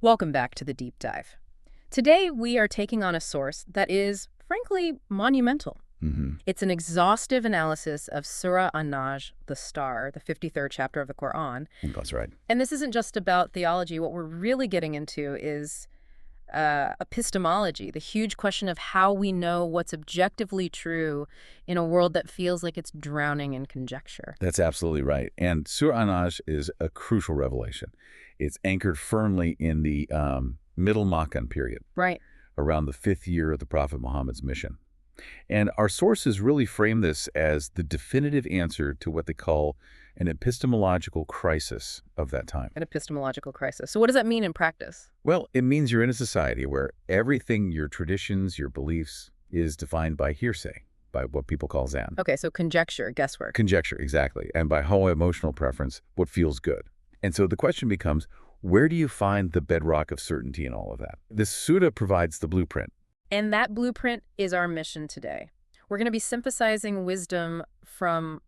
Welcome back to the deep dive. Today, we are taking on a source that is, frankly, monumental. It's an exhaustive analysis of Surah An-Najm, the star, the 53rd chapter of the Qur'an. That's right. And this isn't just about theology. What we're really getting into is epistemology, the huge question of how we know what's objectively true in a world that feels like it's drowning in conjecture. That's absolutely right. And Surah An-Najm is a crucial revelation. It's anchored firmly in the Middle Makkan period, Right. around the 5th year of the Prophet Muhammad's mission. And our sources really frame this as the definitive answer to what they call an epistemological crisis of that time. An epistemological crisis. So what does that mean in practice? Well, it means you're in a society where everything, your traditions, your beliefs, is defined by hearsay, by what people call zan. Okay, so conjecture, guesswork. Conjecture, exactly. And by whole emotional preference, what feels good. And so the question becomes, where do you find the bedrock of certainty in all of that? This surah provides the blueprint. And that blueprint is our mission today. We're going to be synthesizing wisdom from,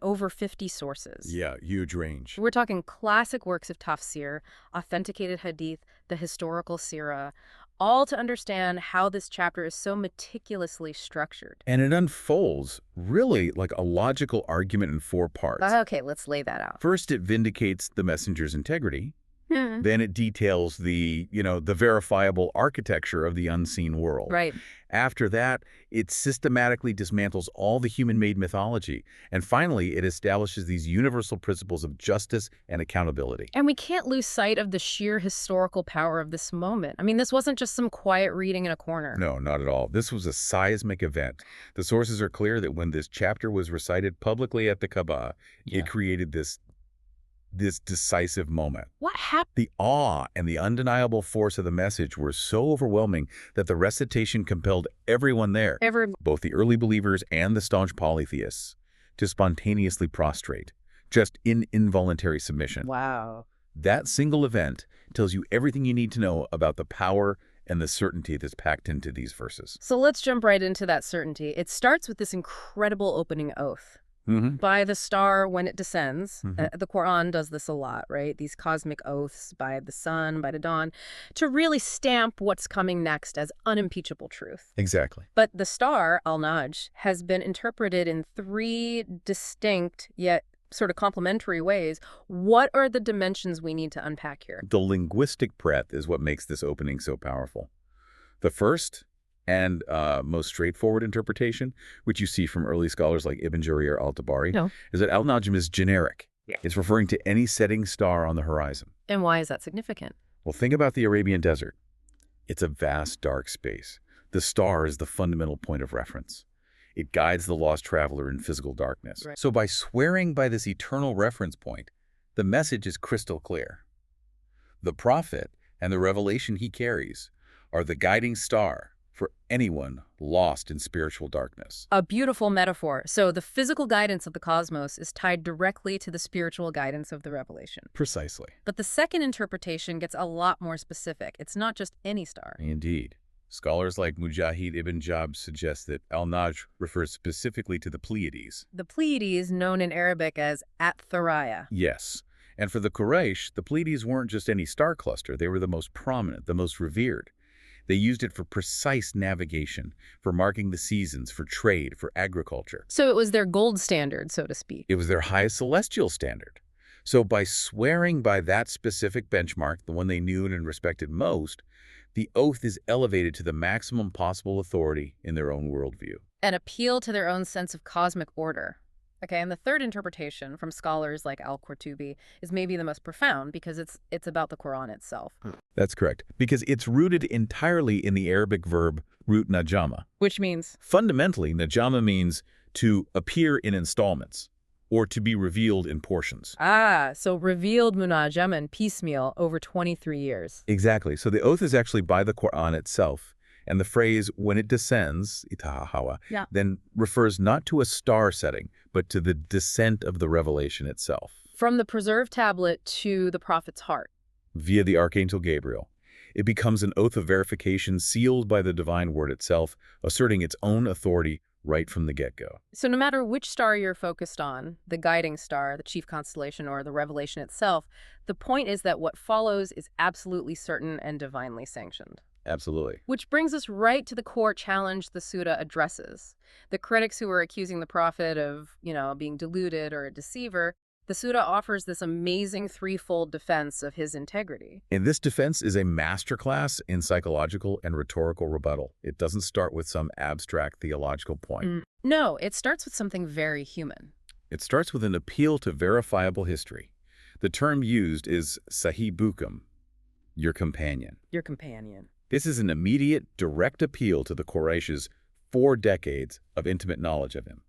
over 50 sources. Yeah, huge range. We're talking classic works of tafsir, authenticated hadith, the historical seerah, all to understand how this chapter is so meticulously structured. And it unfolds really like a logical argument in 4 parts. Okay, let's lay that out. First, it vindicates the messenger's integrity. Then it details the verifiable architecture of the unseen world. Right. After that, it systematically dismantles all the human-made mythology. And finally, it establishes these universal principles of justice and accountability. And we can't lose sight of the sheer historical power of this moment. This wasn't just some quiet reading in a corner. No, not at all. This was a seismic event. The sources are clear that when this chapter was recited publicly at the Kaaba, it created this decisive moment. What happened? The awe and the undeniable force of the message were so overwhelming that the recitation compelled everyone there, both the early believers and the staunch polytheists, to spontaneously prostrate, just in involuntary submission. Wow. That single event tells you everything you need to know about the power and the certainty that's packed into these verses. So let's jump right into that certainty. It starts with this incredible opening oath. By the star when it descends. The Qur'an does this a lot, right? These cosmic oaths by the sun, by the dawn, to really stamp what's coming next as unimpeachable truth. Exactly. But the star, Al-Najm, has been interpreted in 3 distinct yet sort of complementary ways. What are the dimensions we need to unpack here? The linguistic breadth is what makes this opening so powerful. The first and most straightforward interpretation, which you see from early scholars like Ibn Jarir al-Tabari, is that Al-Najm is generic. It's referring to any setting star on the horizon. And why is that significant? Well, think about the Arabian desert. It's a vast, dark space. The star is the fundamental point of reference. It guides the lost traveler in physical darkness. Right. So by swearing by this eternal reference point, the message is crystal clear. The prophet and the revelation he carries are the guiding star for anyone lost in spiritual darkness. A beautiful metaphor. So the physical guidance of the cosmos is tied directly to the spiritual guidance of the revelation. Precisely. But the second interpretation gets a lot more specific. It's not just any star. Indeed. Scholars like Mujahid ibn Jab suggest that Al-Najm refers specifically to the Pleiades. The Pleiades, known in Arabic as At-Thuraya. Yes. And for the Quraysh, the Pleiades weren't just any star cluster. They were the most prominent, the most revered. They used it for precise navigation, for marking the seasons, for trade, for agriculture. So it was their gold standard, so to speak. It was their highest celestial standard. So by swearing by that specific benchmark, the one they knew and respected most, the oath is elevated to the maximum possible authority in their own worldview. An appeal to their own sense of cosmic order. Okay, and the third interpretation from scholars like Al-Qurtubi is maybe the most profound because it's about the Qur'an itself. That's correct, because it's rooted entirely in the Arabic verb root najama. Which means? Fundamentally, najama means to appear in installments or to be revealed in portions. So revealed munajama piecemeal over 23 years. Exactly. So the oath is actually by the Qur'an itself. And the phrase, when it descends, itahawa, then refers not to a star setting, but to the descent of the revelation itself. From the preserved tablet to the prophet's heart. Via the Archangel Gabriel. It becomes an oath of verification sealed by the divine word itself, asserting its own authority right from the get-go. So no matter which star you're focused on, the guiding star, the chief constellation, or the revelation itself, the point is that what follows is absolutely certain and divinely sanctioned. Absolutely. Which brings us right to the core challenge the Surah addresses. The critics who are accusing the prophet of, being deluded or a deceiver, the Surah offers this amazing threefold defense of his integrity. And this defense is a masterclass in psychological and rhetorical rebuttal. It doesn't start with some abstract theological point. No, it starts with something very human. It starts with an appeal to verifiable history. The term used is sahibukum, your companion. Your companion. This is an immediate, direct appeal to the Quraysh's 4 decades of intimate knowledge of him.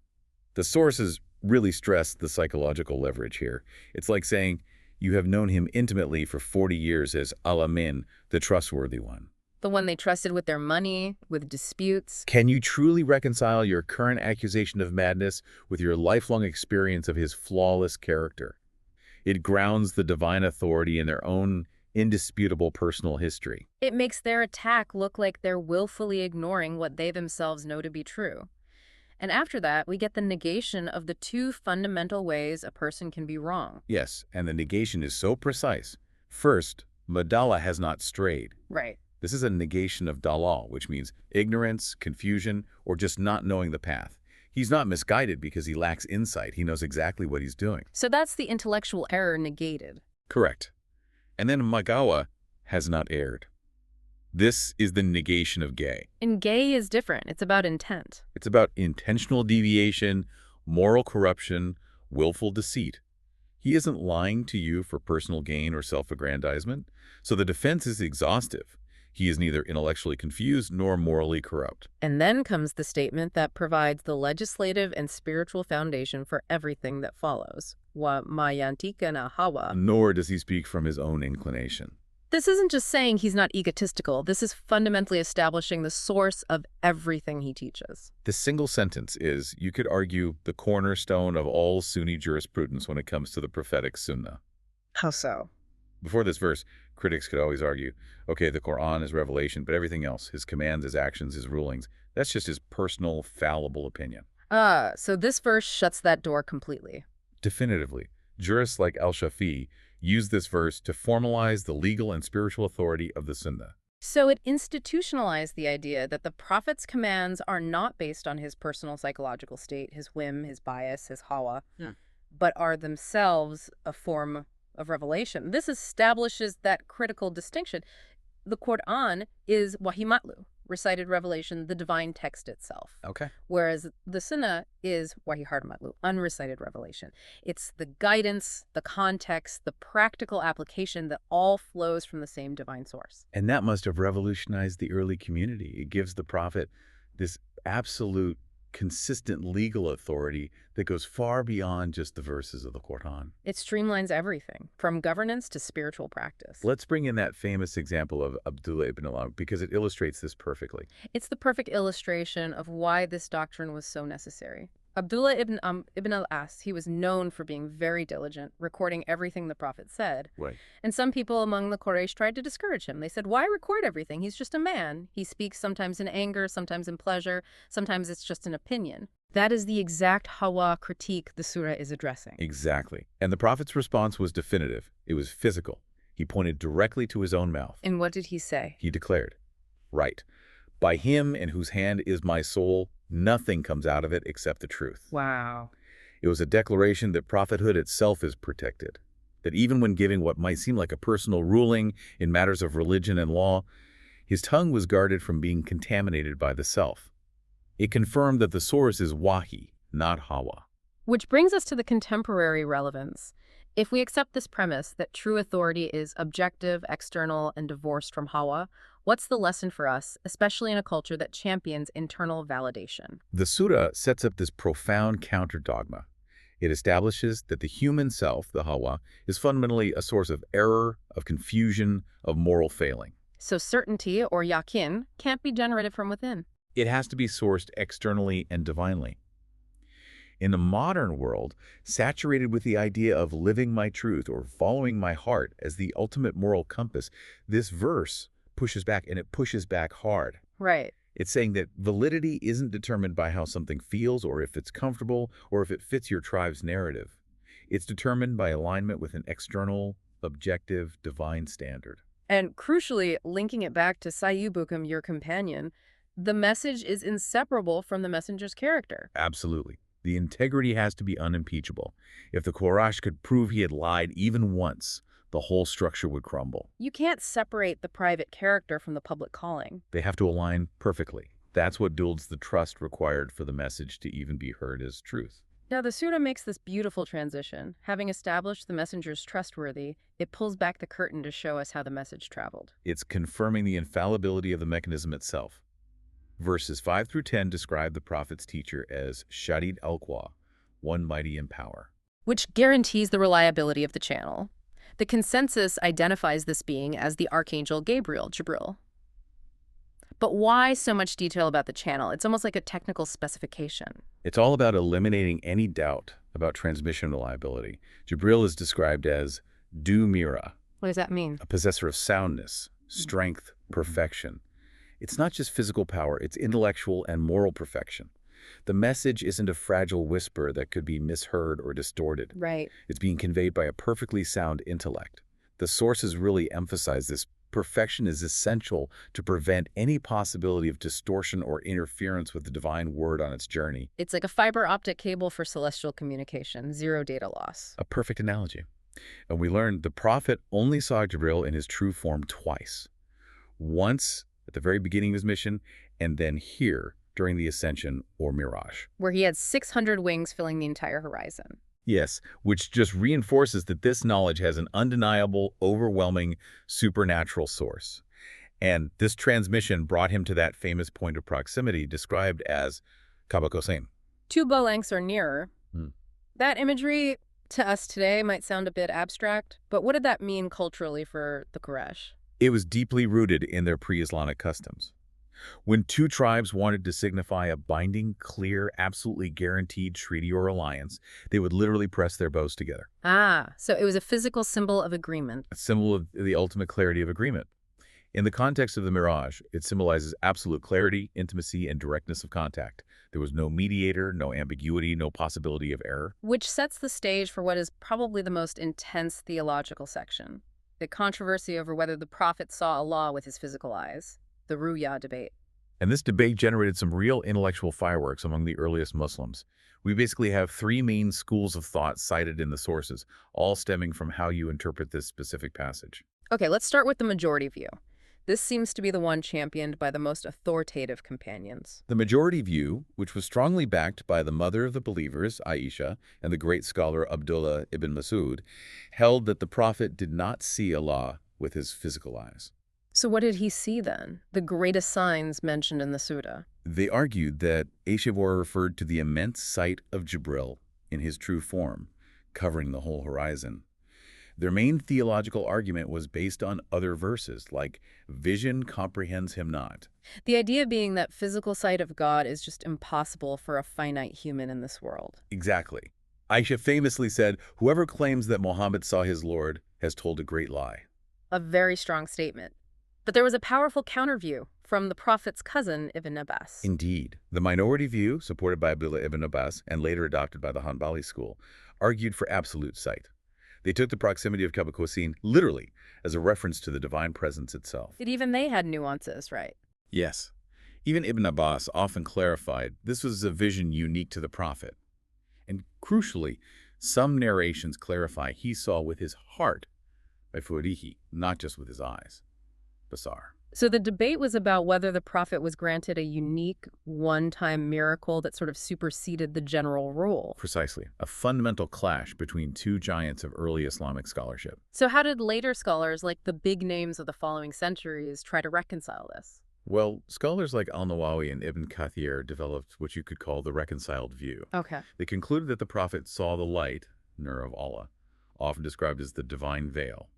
The sources really stress the psychological leverage here. It's like saying, you have known him intimately for 40 years as Al-Amin, the trustworthy one. The one they trusted with their money, with disputes. Can you truly reconcile your current accusation of madness with your lifelong experience of his flawless character? It grounds the divine authority in their own indisputable personal history. It makes their attack look like they're willfully ignoring what they themselves know to be true. And after that, we get the negation of the 2 fundamental ways a person can be wrong. Yes, and the negation is so precise. First, Madala has not strayed. Right. This is a negation of dalal, which means ignorance, confusion, or just not knowing the path. He's not misguided because he lacks insight. He knows exactly what he's doing. So that's the intellectual error negated. Correct. And then Magawa has not erred. This is the negation of gay. And gay is different. It's about intent. It's about intentional deviation, moral corruption, willful deceit. He isn't lying to you for personal gain or self-aggrandizement, so the defense is exhaustive. He is neither intellectually confused nor morally corrupt. And then comes the statement that provides the legislative and spiritual foundation for everything that follows. Wa ma yantika na hawa. Nor does he speak from his own inclination. This isn't just saying he's not egotistical. This is fundamentally establishing the source of everything he teaches. This single sentence is, you could argue, the cornerstone of all Sunni jurisprudence when it comes to the prophetic Sunnah. How so? Before this verse, critics could always argue, okay, the Qur'an is revelation, but everything else, his commands, his actions, his rulings, that's just his personal, fallible opinion. So this verse shuts that door completely. Definitively. Jurists like Al-Shafi'i use this verse to formalize the legal and spiritual authority of the Sunnah. So it institutionalized the idea that the prophet's commands are not based on his personal psychological state, his whim, his bias, his hawa, but are themselves a form of revelation. This establishes that critical distinction. The Qur'an is wahi matlu, recited revelation, the divine text itself. Okay. Whereas the Sunnah is wahi hard matlu, unrecited revelation. It's the guidance, the context, the practical application that all flows from the same divine source. And that must have revolutionized the early community. It gives the prophet this absolute, consistent legal authority that goes far beyond just the verses of the Qur'an. It streamlines everything, from governance to spiritual practice. Let's bring in that famous example of Abdullah ibn al because it illustrates this perfectly. It's the perfect illustration of why this doctrine was so necessary. Abdullah ibn al-As, he was known for being very diligent, recording everything the prophet said. Right. And some people among the Quraysh tried to discourage him. They said, why record everything? He's just a man. He speaks sometimes in anger, sometimes in pleasure, sometimes it's just an opinion. That is the exact hawa critique the surah is addressing. Exactly. And the prophet's response was definitive. It was physical. He pointed directly to his own mouth. And what did he say? He declared, right, by him in whose hand is my soul, nothing comes out of it except the truth. Wow. It was a declaration that prophethood itself is protected, that even when giving what might seem like a personal ruling in matters of religion and law, his tongue was guarded from being contaminated by the self. It confirmed that the source is wahi, not hawa. Which brings us to the contemporary relevance. If we accept this premise that true authority is objective, external, and divorced from hawa, what's the lesson for us, especially in a culture that champions internal validation? The surah sets up this profound counter-dogma. It establishes that the human self, the hawa, is fundamentally a source of error, of confusion, of moral failing. So certainty, or yaqeen, can't be generated from within. It has to be sourced externally and divinely. In the modern world, saturated with the idea of living my truth or following my heart as the ultimate moral compass, this verse pushes back, and it pushes back hard. Right. It's saying that validity isn't determined by how something feels or if it's comfortable or if it fits your tribe's narrative. It's determined by alignment with an external, objective, divine standard. And crucially, linking it back to Sayyubukum, your companion, the message is inseparable from the messenger's character. Absolutely. The integrity has to be unimpeachable. If the Quraysh could prove he had lied even once, the whole structure would crumble. You can't separate the private character from the public calling. They have to align perfectly. That's what builds the trust required for the message to even be heard as truth. Now, the surah makes this beautiful transition. Having established the messenger's trustworthy, it pulls back the curtain to show us how the message traveled. It's confirming the infallibility of the mechanism itself. Verses 5 through 10 describe the prophet's teacher as Shadid al-Quwa, one mighty in power, which guarantees the reliability of the channel. The consensus identifies this being as the archangel Gabriel, Jibril. But why so much detail about the channel? It's almost like a technical specification. It's all about eliminating any doubt about transmission reliability. Jibril is described as Du Mira. What does that mean? A possessor of soundness, strength, perfection. It's not just physical power, it's intellectual and moral perfection. The message isn't a fragile whisper that could be misheard or distorted. Right. It's being conveyed by a perfectly sound intellect. The sources really emphasize this. Perfection is essential to prevent any possibility of distortion or interference with the divine word on its journey. It's like a fiber optic cable for celestial communication, zero data loss. A perfect analogy. And we learned the prophet only saw Jibril in his true form twice. Once at the very beginning of his mission, and then here during the ascension or mirage, where he had 600 wings filling the entire horizon. Yes, which just reinforces that this knowledge has an undeniable, overwhelming, supernatural source. And this transmission brought him to that famous point of proximity described as Qaba Qausain. 2 bow lengths or nearer. That imagery to us today might sound a bit abstract, but what did that mean culturally for the Quraysh? It was deeply rooted in their pre-Islamic customs. When two tribes wanted to signify a binding, clear, absolutely guaranteed treaty or alliance, they would literally press their bows together. Ah, so it was a physical symbol of agreement. A symbol of the ultimate clarity of agreement. In the context of the Mirage, it symbolizes absolute clarity, intimacy, and directness of contact. There was no mediator, no ambiguity, no possibility of error. Which sets the stage for what is probably the most intense theological section. The controversy over whether the prophet saw Allah with his physical eyes. The Ruya debate. And this debate generated some real intellectual fireworks among the earliest Muslims. We basically have 3 main schools of thought cited in the sources, all stemming from how you interpret this specific passage. Okay, let's start with the majority view. This seems to be the one championed by the most authoritative companions. The majority view, which was strongly backed by the mother of the believers, Aisha, and the great scholar Abdullah ibn Masud, held that the prophet did not see Allah with his physical eyes. So what did he see then? The greatest signs mentioned in the surah. They argued that Aishavor referred to the immense sight of Jibril in his true form, covering the whole horizon. Their main theological argument was based on other verses, like, vision comprehends him not. The idea being that physical sight of God is just impossible for a finite human in this world. Exactly. Aisha famously said, whoever claims that Muhammad saw his Lord has told a great lie. A very strong statement. But there was a powerful counterview from the Prophet's cousin, Ibn Abbas. Indeed. The minority view, supported by Abdullah ibn Abbas and later adopted by the Hanbali school, argued for absolute sight. They took the proximity of Qaba Qausain literally as a reference to the divine presence itself. But even they had nuances, right? Yes. Even Ibn Abbas often clarified this was a vision unique to the Prophet. And crucially, some narrations clarify he saw with his heart, by fuadihi, not just with his eyes. Basar. So the debate was about whether the prophet was granted a unique, one-time miracle that sort of superseded the general rule. Precisely. A fundamental clash between 2 giants of early Islamic scholarship. So how did later scholars, like the big names of the following centuries, try to reconcile this? Well, scholars like Al-Nawawi and Ibn Kathir developed what you could call the reconciled view. Okay. They concluded that the prophet saw the light, Nur of Allah, often described as the divine veil,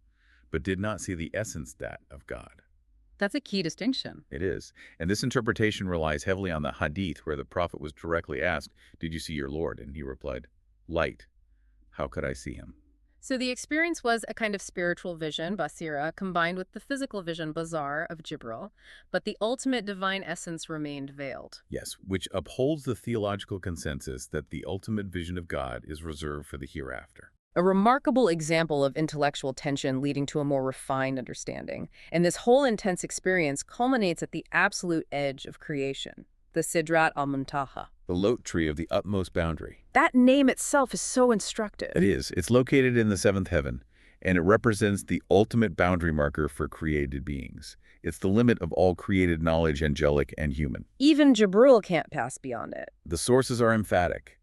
but did not see the essence that of God. That's a key distinction. It is. And this interpretation relies heavily on the hadith where the prophet was directly asked, did you see your Lord? And he replied, light. How could I see him? So the experience was a kind of spiritual vision, basira, combined with the physical vision, bazar, of Jibril, but the ultimate divine essence remained veiled. Yes, which upholds the theological consensus that the ultimate vision of God is reserved for the hereafter. A remarkable example of intellectual tension leading to a more refined understanding. And this whole intense experience culminates at the absolute edge of creation, the Sidrat al-Muntaha. The lote tree of the utmost boundary. That name itself is so instructive. It is. It's located in the seventh heaven, and it represents the ultimate boundary marker for created beings. It's the limit of all created knowledge, angelic and human. Even Jibril can't pass beyond it. The sources are emphatic.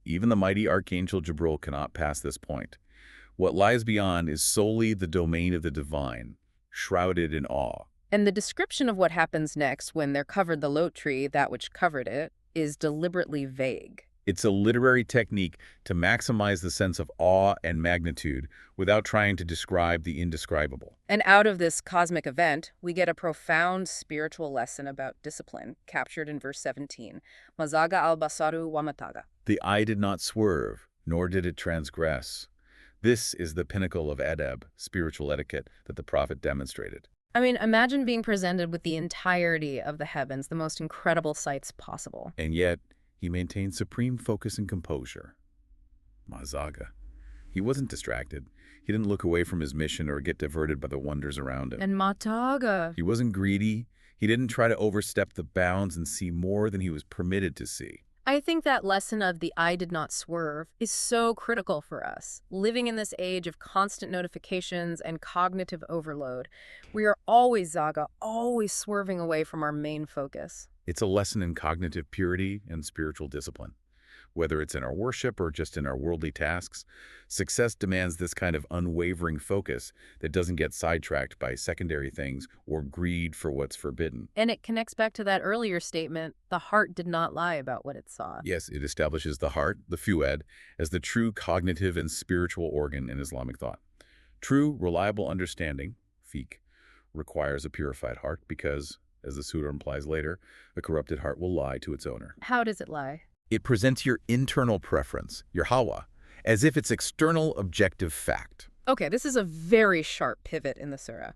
Even the mighty archangel Jibril cannot pass this point. What lies beyond is solely the domain of the divine, shrouded in awe. And the description of what happens next when they're covered the lote tree, that which covered it, is deliberately vague. It's a literary technique to maximize the sense of awe and magnitude without trying to describe the indescribable. And out of this cosmic event, we get a profound spiritual lesson about discipline, captured in verse 17. Mazaga al-basaru wa mataga. The eye did not swerve, nor did it transgress. This is the pinnacle of adab, spiritual etiquette, that the prophet demonstrated. I mean, imagine being presented with the entirety of the heavens, the most incredible sights possible. And yet, he maintained supreme focus and composure. Mazaga. He wasn't distracted. He didn't look away from his mission or get diverted by the wonders around him. And mataga. He wasn't greedy. He didn't try to overstep the bounds and see more than he was permitted to see. I think that lesson of the eye did not swerve is so critical for us. Living in this age of constant notifications and cognitive overload, we are always zaga, always swerving away from our main focus. It's a lesson in cognitive purity and spiritual discipline. Whether it's in our worship or just in our worldly tasks, success demands this kind of unwavering focus that doesn't get sidetracked by secondary things or greed for what's forbidden. And it connects back to that earlier statement, the heart did not lie about what it saw. Yes, it establishes the heart, the fuad, as the true cognitive and spiritual organ in Islamic thought. True, reliable understanding, fiqh, requires a purified heart because, as the surah implies later, a corrupted heart will lie to its owner. How does it lie? It presents your internal preference, your hawa, as if it's external objective fact. Okay, this is a very sharp pivot in the surah.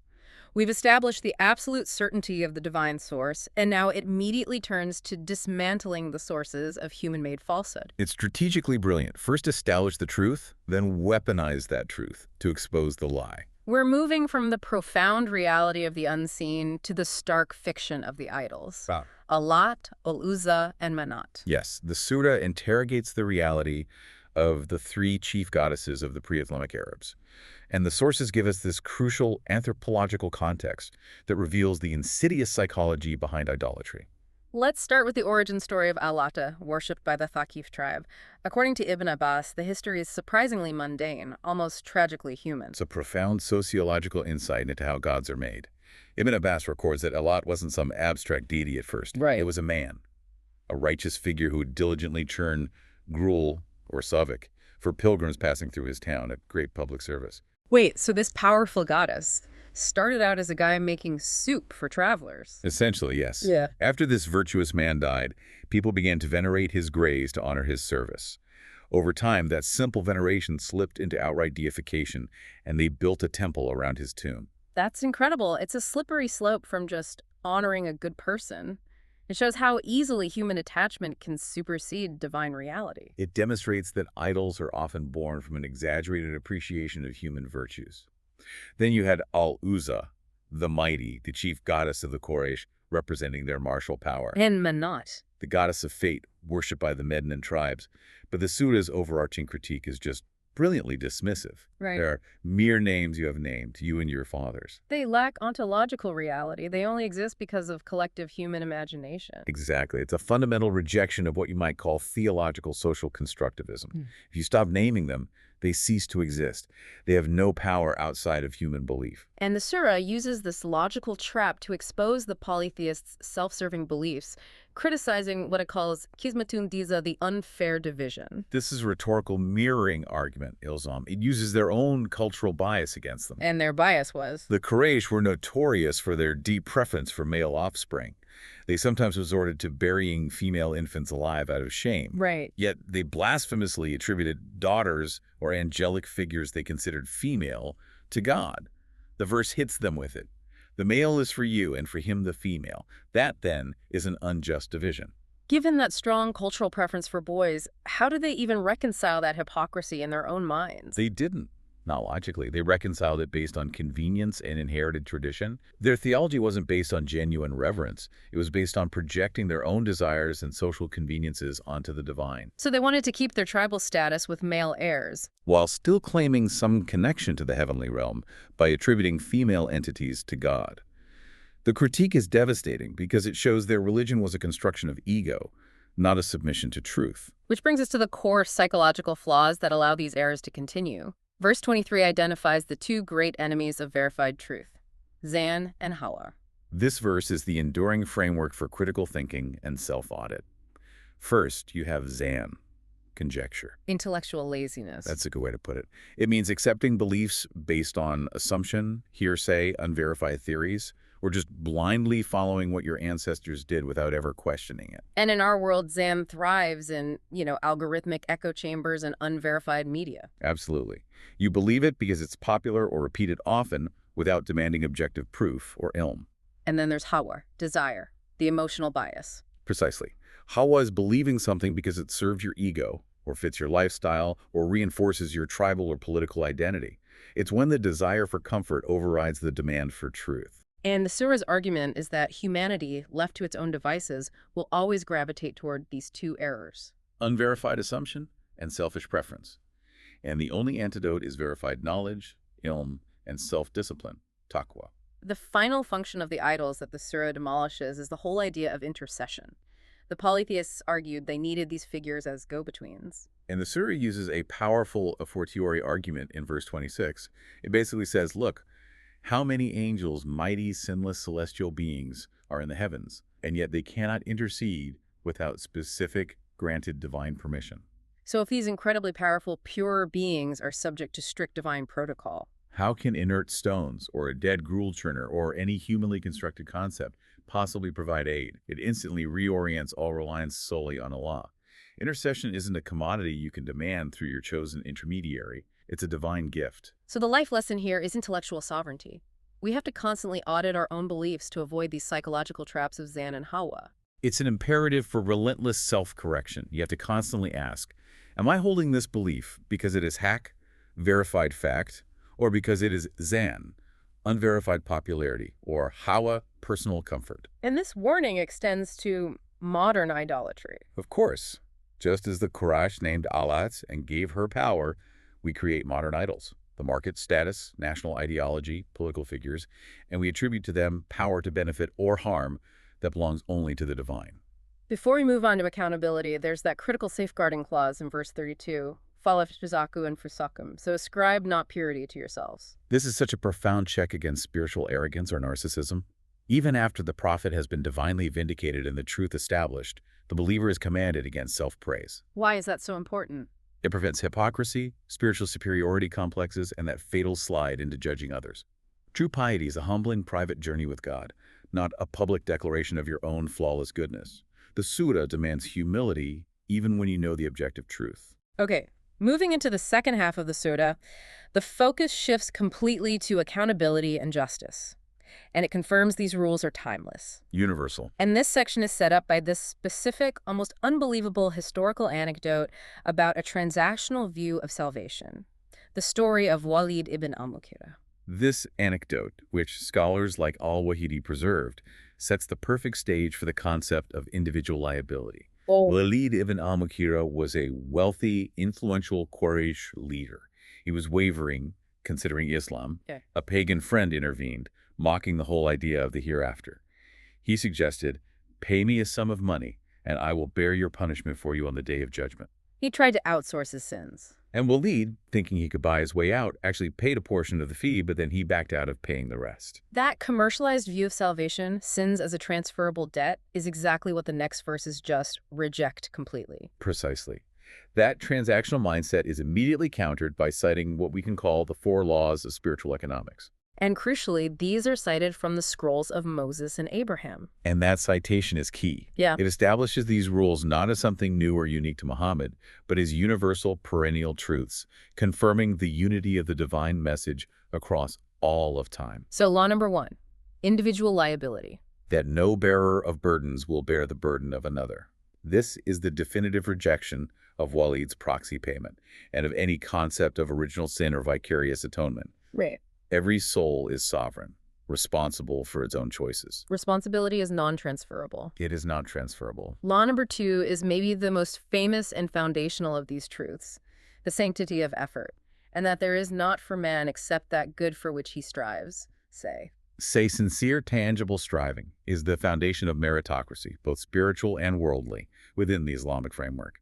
We've established the absolute certainty of the divine source, and now it immediately turns to dismantling the sources of human-made falsehood. It's strategically brilliant. First establish the truth, then weaponize that truth to expose the lie. We're moving from the profound reality of the unseen to the stark fiction of the idols. Wow. Alat, Al-Uzza, and Manat. Yes, the surah interrogates the reality of the three chief goddesses of the pre-Islamic Arabs. And the sources give us this crucial anthropological context that reveals the insidious psychology behind idolatry. Let's start with the origin story of Al-Lata, worshipped by the Thaqif tribe. According to Ibn Abbas, the history is surprisingly mundane, almost tragically human. It's a profound sociological insight into how gods are made. Ibn Abbas records that Alat wasn't some abstract deity at first. Right. It was a man, a righteous figure who would diligently churn gruel or savik for pilgrims passing through his town at great public service. Wait, so this powerful goddess started out as a guy making soup for travelers. Essentially, yes. Yeah. After this virtuous man died, people began to venerate his graves to honor his service. Over time, that simple veneration slipped into outright deification, and they built a temple around his tomb. That's incredible. It's a slippery slope from just honoring a good person. It shows how easily human attachment can supersede divine reality. It demonstrates that idols are often born from an exaggerated appreciation of human virtues. Then you had Al-Uzza, the mighty, the chief goddess of the Quraysh, representing their martial power. And Manat, the goddess of fate, worshipped by the Medinan tribes. But the surah's overarching critique is just brilliantly dismissive. Right. There are mere names you have named, you and your fathers. They lack ontological reality. They only exist because of collective human imagination. Exactly. It's a fundamental rejection of what you might call theological social constructivism. If you stop naming them, they cease to exist. They have no power outside of human belief. And the surah uses this logical trap to expose the polytheists' self-serving beliefs, criticizing what it calls kismatun diza, the unfair division. This is a rhetorical mirroring argument, Ilzam. It uses their own cultural bias against them. And their bias was? The Quraysh were notorious for their deep preference for male offspring. They sometimes resorted to burying female infants alive out of shame. Right. Yet they blasphemously attributed daughters or angelic figures they considered female to God. The verse hits them with it. The male is for you, and for him the female. That, then, is an unjust division. Given that strong cultural preference for boys, how do they even reconcile that hypocrisy in their own minds? They didn't. Not logically. They reconciled it based on convenience and inherited tradition. Their theology wasn't based on genuine reverence. It was based on projecting their own desires and social conveniences onto the divine. So they wanted to keep their tribal status with male heirs, while still claiming some connection to the heavenly realm by attributing female entities to God. The critique is devastating because it shows their religion was a construction of ego, not a submission to truth. Which brings us to the core psychological flaws that allow these errors to continue. Verse 23 identifies the two great enemies of verified truth, Zan and Hawa. This verse is the enduring framework for critical thinking and self-audit. First, you have Zan, conjecture. Intellectual laziness. That's a good way to put it. It means accepting beliefs based on assumption, hearsay, unverified theories, or just blindly following what your ancestors did without ever questioning it. And in our world, Zan thrives in, algorithmic echo chambers and unverified media. Absolutely. You believe it because it's popular or repeated often without demanding objective proof or ilm. And then there's Hawa, desire, the emotional bias. Precisely. Hawa is believing something because it serves your ego, or fits your lifestyle, or reinforces your tribal or political identity. It's when the desire for comfort overrides the demand for truth. And the Surah's argument is that humanity, left to its own devices, will always gravitate toward these two errors. Unverified assumption and selfish preference. And the only antidote is verified knowledge, ilm, and self-discipline, taqwa. The final function of the idols that the Surah demolishes is the whole idea of intercession. The polytheists argued they needed these figures as go-betweens. And the Surah uses a powerful a fortiori argument in verse 26. It basically says, look, how many angels, mighty, sinless, celestial beings, are in the heavens, and yet they cannot intercede without specific, granted divine permission. So if these incredibly powerful, pure beings are subject to strict divine protocol, how can inert stones, or a dead gruel churner, or any humanly constructed concept possibly provide aid? It instantly reorients all reliance solely on Allah. Intercession isn't a commodity you can demand through your chosen intermediary. It's a divine gift. So the life lesson here is intellectual sovereignty. We have to constantly audit our own beliefs to avoid these psychological traps of Zan and Hawa. It's an imperative for relentless self-correction. You have to constantly ask, am I holding this belief because it is haq, verified fact, or because it is Zan, unverified popularity, or Hawa, personal comfort? And this warning extends to modern idolatry. Of course. Just as the Quraysh named Alat and gave her power, we create modern idols, the market status, national ideology, political figures, and we attribute to them power to benefit or harm that belongs only to the divine. Before we move on to accountability, there's that critical safeguarding clause in verse 32, Falaf tuzaku and fusakum, so ascribe not purity to yourselves. This is such a profound check against spiritual arrogance or narcissism. Even after the prophet has been divinely vindicated and the truth established, the believer is commanded against self-praise. Why is that so important? It prevents hypocrisy, spiritual superiority complexes, and that fatal slide into judging others. True piety is a humbling private journey with God, not a public declaration of your own flawless goodness. The Surah demands humility even when you know the objective truth. Okay, moving into the second half of the Surah, the focus shifts completely to accountability and justice. And it confirms these rules are timeless. Universal. And this section is set up by this specific, almost unbelievable historical anecdote about a transactional view of salvation. The story of Walid ibn al-Mughira. This anecdote, which scholars like al-Wahidi preserved, sets the perfect stage for the concept of individual liability. Walid ibn al-Mughira was a wealthy, influential Quraysh leader. He was wavering, considering Islam. A pagan friend intervened, mocking the whole idea of the hereafter. He suggested, pay me a sum of money, and I will bear your punishment for you on the day of judgment. He tried to outsource his sins. And Walid, thinking he could buy his way out, actually paid a portion of the fee, but then he backed out of paying the rest. That commercialized view of salvation, sins as a transferable debt, is exactly what the next verses just reject completely. Precisely. That transactional mindset is immediately countered by citing what we can call the 4 laws of spiritual economics. And crucially, these are cited from the scrolls of Moses and Abraham. And that citation is key. Yeah. It establishes these rules not as something new or unique to Muhammad, but as universal perennial truths, confirming the unity of the divine message across all of time. So law number 1, individual liability. That no bearer of burdens will bear the burden of another. This is the definitive rejection of Waleed's proxy payment and of any concept of original sin or vicarious atonement. Right. Every soul is sovereign, responsible for its own choices. Responsibility is non-transferable. It is not transferable. Law number 2 is maybe the most famous and foundational of these truths, the sanctity of effort, and that there is not for man except that good for which he strives, say. Sincere, tangible striving is the foundation of meritocracy, both spiritual and worldly, within the Islamic framework.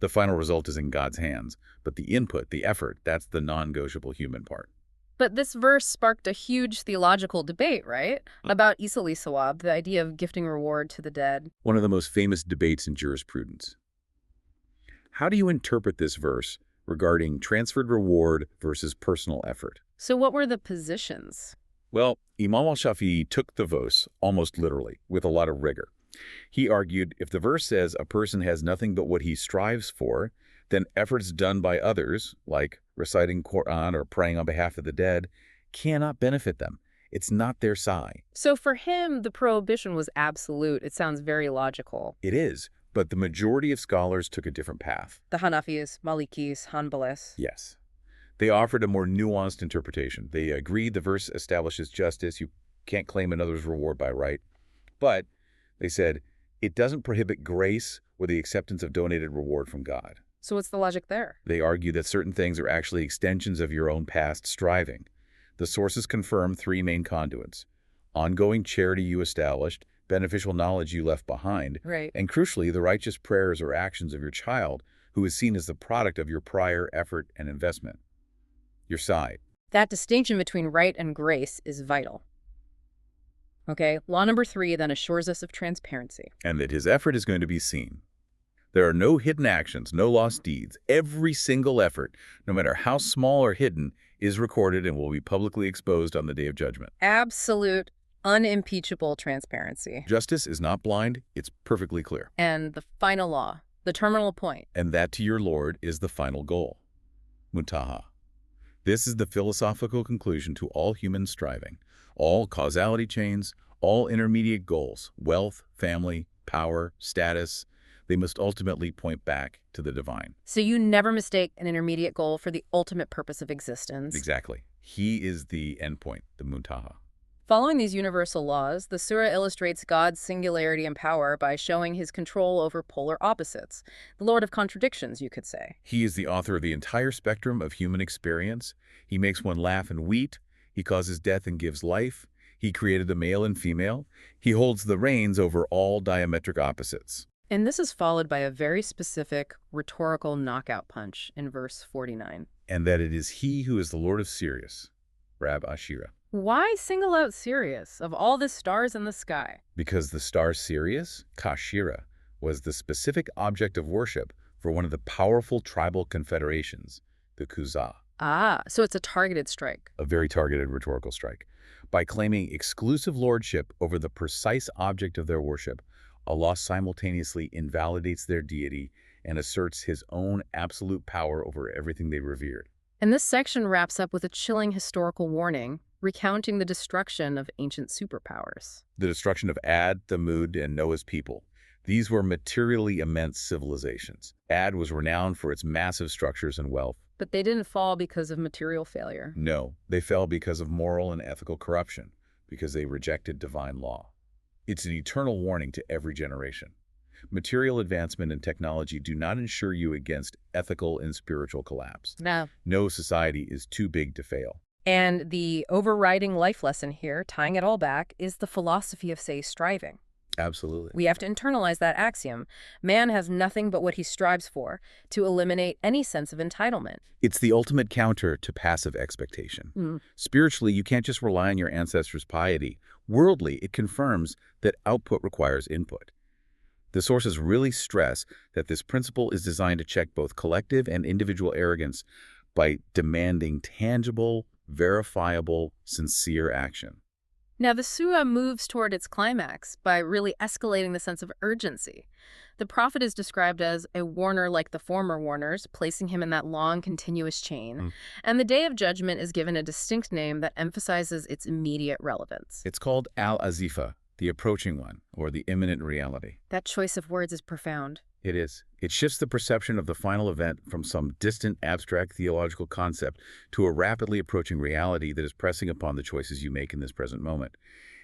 The final result is in God's hands, but the input, the effort, that's the non-negotiable human part. But this verse sparked a huge theological debate, right? About Isali Sawab, the idea of gifting reward to the dead. One of the most famous debates in jurisprudence. How do you interpret this verse regarding transferred reward versus personal effort? So what were the positions? Well, Imam al-Shafi'i took the verse almost literally, with a lot of rigor. He argued if the verse says a person has nothing but what he strives for, then efforts done by others, like reciting Qur'an or praying on behalf of the dead, cannot benefit them. It's not their sai. So for him, the prohibition was absolute. It sounds very logical. It is, but the majority of scholars took a different path. The Hanafis, Malikis, Hanbalis. Yes. They offered a more nuanced interpretation. They agreed the verse establishes justice. You can't claim another's reward by right. But they said it doesn't prohibit grace or the acceptance of donated reward from God. So what's the logic there? They argue that certain things are actually extensions of your own past striving. The sources confirm 3 main conduits: ongoing charity you established, beneficial knowledge you left behind, Right. and crucially, the righteous prayers or actions of your child who is seen as the product of your prior effort and investment. Your side. That distinction between right and grace is vital. Okay, law number 3 then assures us of transparency. And that his effort is going to be seen. There are no hidden actions, no lost deeds. Every single effort, no matter how small or hidden, is recorded and will be publicly exposed on the Day of Judgment. Absolute, unimpeachable transparency. Justice is not blind, it's perfectly clear. And the final law, the terminal point. And that to your Lord is the final goal. Muntaha. This is the philosophical conclusion to all human striving, all causality chains, all intermediate goals, wealth, family, power, status. They must ultimately point back to the divine. So you never mistake an intermediate goal for the ultimate purpose of existence. Exactly. He is the endpoint, the Muntaha. Following these universal laws, the surah illustrates God's singularity and power by showing his control over polar opposites, the Lord of contradictions, you could say. He is the author of the entire spectrum of human experience. He makes one laugh and weep. He causes death and gives life. He created the male and female. He holds the reins over all diametric opposites. And this is followed by a very specific rhetorical knockout punch in verse 49. And that it is he who is the Lord of Sirius, Rab Ashira. Why single out Sirius of all the stars in the sky? Because the star Sirius, Kashira, was the specific object of worship for one of the powerful tribal confederations, the Kuza. Ah, so it's a targeted strike. A very targeted rhetorical strike. By claiming exclusive lordship over the precise object of their worship, Allah simultaneously invalidates their deity and asserts his own absolute power over everything they revered. And this section wraps up with a chilling historical warning, recounting the destruction of ancient superpowers. The destruction of Ad, Thamud, and Noah's people. These were materially immense civilizations. Ad was renowned for its massive structures and wealth. But they didn't fall because of material failure. No, they fell because of moral and ethical corruption, because they rejected divine law. It's an eternal warning to every generation. Material advancement and technology do not insure you against ethical and spiritual collapse. No. No society is too big to fail. And the overriding life lesson here, tying it all back, is the philosophy of, say, striving. Absolutely. We have to internalize that axiom. Man has nothing but what he strives for, to eliminate any sense of entitlement. It's the ultimate counter to passive expectation. Spiritually, you can't just rely on your ancestors' piety. Worldly, it confirms that output requires input. The sources really stress that this principle is designed to check both collective and individual arrogance by demanding tangible, verifiable, sincere action. Now, the surah moves toward its climax by really escalating the sense of urgency. The prophet is described as a warner like the former warners, placing him in that long, continuous chain. And the Day of Judgment is given a distinct name that emphasizes its immediate relevance. It's called Al-Azifa, the approaching one, or the imminent reality. That choice of words is profound. It is. It shifts the perception of the final event from some distant, abstract theological concept to a rapidly approaching reality that is pressing upon the choices you make in this present moment.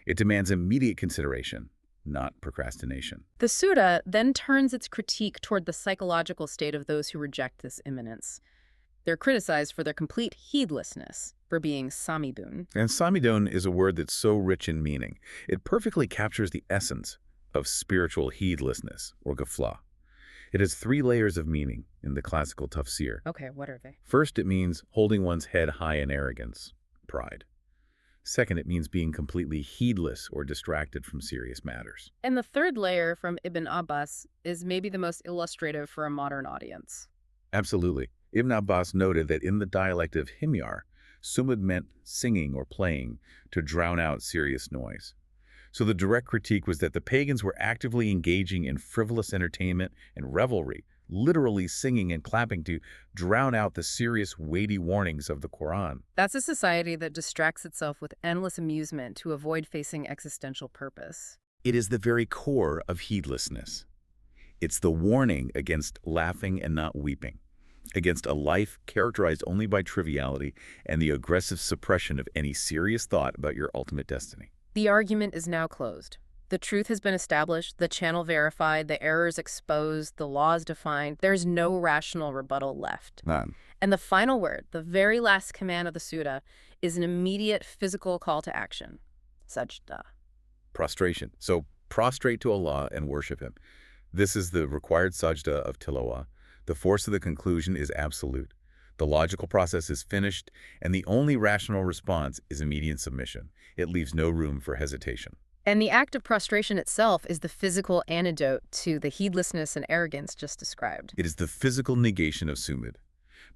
It demands immediate consideration, not procrastination. The surah then turns its critique toward the psychological state of those who reject this imminence. They're criticized for their complete heedlessness, for being samidun. And samidun is a word that's so rich in meaning. It perfectly captures the essence of spiritual heedlessness, or ghafla. It has 3 layers of meaning in the classical tafsir. Okay, what are they? First, it means holding one's head high in arrogance, pride. Second, it means being completely heedless or distracted from serious matters. And the third layer from Ibn Abbas is maybe the most illustrative for a modern audience. Absolutely. Ibn Abbas noted that in the dialect of Himyar, sumud meant singing or playing to drown out serious noise. So the direct critique was that the pagans were actively engaging in frivolous entertainment and revelry, literally singing and clapping to drown out the serious, weighty warnings of the Qur'an. That's a society that distracts itself with endless amusement to avoid facing existential purpose. It is the very core of heedlessness. It's the warning against laughing and not weeping, against a life characterized only by triviality and the aggressive suppression of any serious thought about your ultimate destiny. The argument is now closed. The truth has been established, the channel verified, the errors exposed, the laws defined. There's no rational rebuttal left. None. And the final word, the very last command of the surah, is an immediate physical call to action. Sajda. Prostration. So prostrate to Allah and worship Him. This is the required sajda of tilawah. The force of the conclusion is absolute. The logical process is finished, and the only rational response is immediate submission. It leaves no room for hesitation. And the act of prostration itself is the physical antidote to the heedlessness and arrogance just described. It is the physical negation of sumud.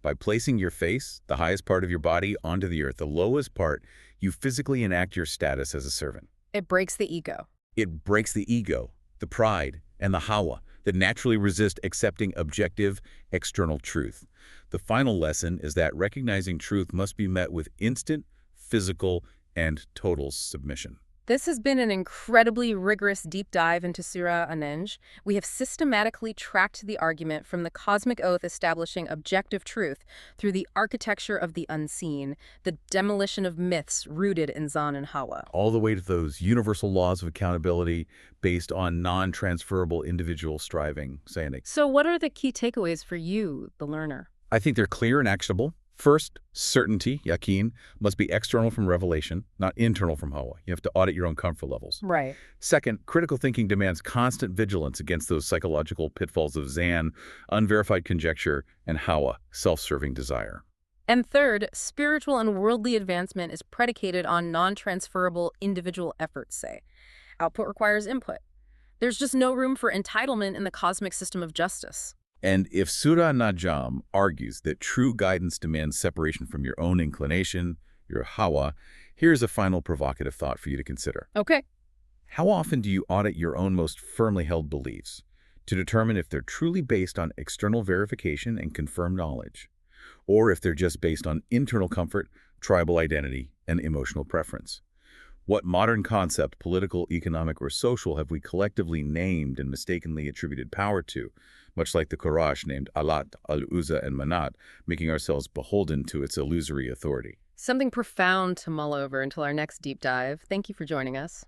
By placing your face, the highest part of your body, onto the earth, the lowest part, you physically enact your status as a servant. It breaks the ego. It breaks the ego, the pride, and the hawa that naturally resist accepting objective, external truth. The final lesson is that recognizing truth must be met with instant, physical, and total submission. This has been an incredibly rigorous deep dive into Surah An-Najm. We have systematically tracked the argument from the cosmic oath establishing objective truth through the architecture of the unseen, the demolition of myths rooted in Zan and Hawa. All the way to those universal laws of accountability based on non-transferable individual striving, saying. So what are the key takeaways for you, the learner? I think they're clear and actionable. First, certainty, Yaqeen, must be external from revelation, not internal from Hawa. You have to audit your own comfort levels. Right. Second, critical thinking demands constant vigilance against those psychological pitfalls of Zan, unverified conjecture, and Hawa, self-serving desire. And third, spiritual and worldly advancement is predicated on non-transferable individual efforts, say. Output requires input. There's just no room for entitlement in the cosmic system of justice. And if Surah An-Najm argues that true guidance demands separation from your own inclination, your hawa, here's a final provocative thought for you to consider. Okay. How often do you audit your own most firmly held beliefs to determine if they're truly based on external verification and confirmed knowledge, or if they're just based on internal comfort, tribal identity, and emotional preference? What modern concept, political, economic, or social, have we collectively named and mistakenly attributed power to, much like the Quraysh named Allat, Al-Uzza, and Manat, making ourselves beholden to its illusory authority? Something profound to mull over until our next deep dive. Thank you for joining us.